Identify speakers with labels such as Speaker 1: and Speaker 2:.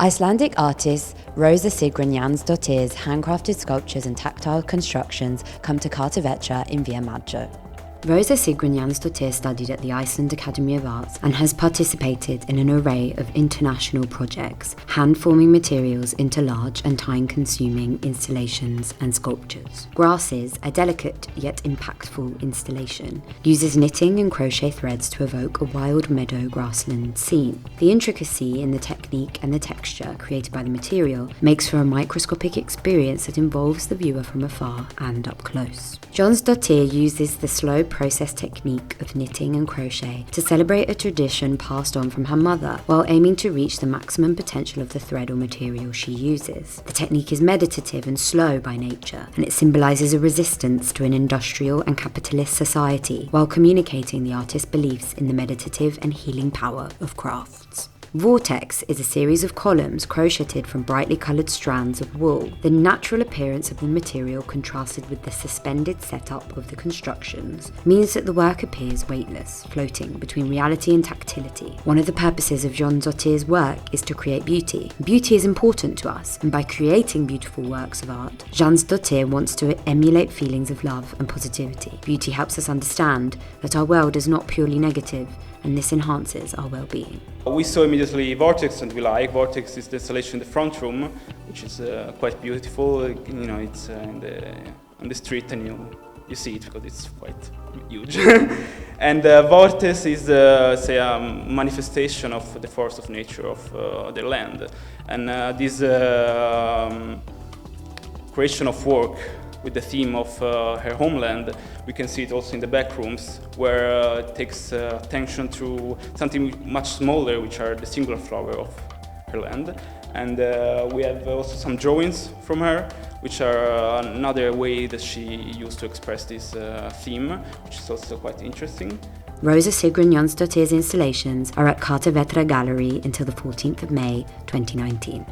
Speaker 1: Icelandic artist Rósa Sigrún Jónsdóttir's handcrafted sculptures and tactile constructions come to Cartavetra in Via Maggio. Rósa Sigrún Jónsdóttir studied at the Iceland Academy of Arts and has participated in an array of international projects, hand-forming materials into large and time-consuming installations and sculptures. Grasses, a delicate yet impactful installation, uses knitting and crochet threads to evoke a wild meadow grassland scene. The intricacy in the technique and the texture created by the material makes for a microscopic experience that involves the viewer from afar and up close. Jónsdóttir uses the slow process technique of knitting and crochet to celebrate a tradition passed on from her mother, while aiming to reach the maximum potential of the thread or material she uses. The technique is meditative and slow by nature, and it symbolises a resistance to an industrial and capitalist society, while communicating the artist's beliefs in the meditative and healing power of crafts. Vortex is a series of columns crocheted from brightly coloured strands of wool. The natural appearance of the material contrasted with the suspended setup of the constructions means that the work appears weightless, floating between reality and tactility. One of the purposes of Jónsdóttir's work is to create beauty. Beauty is important to us, and by creating beautiful works of art, Jónsdóttir wants to emulate feelings of love and positivity. Beauty helps us understand that our world is not purely negative, and this enhances our well-being.
Speaker 2: We saw immediately Vortex, and we like Vortex is the installation in the front room, which is quite beautiful. It's on the street, and you see it because it's quite huge. And Vortex is say a manifestation of the force of nature of the land, and this creation of work with the theme of her homeland. We can see it also in the back rooms, where it takes attention to something much smaller, which are the singular flower of her land. And we have also some drawings from her, which are another way that she used to express this theme, which is also quite interesting.
Speaker 1: Rósa Sigrún Jónsdóttir's installations are at Cartavetra Gallery until the 14th of May 2019.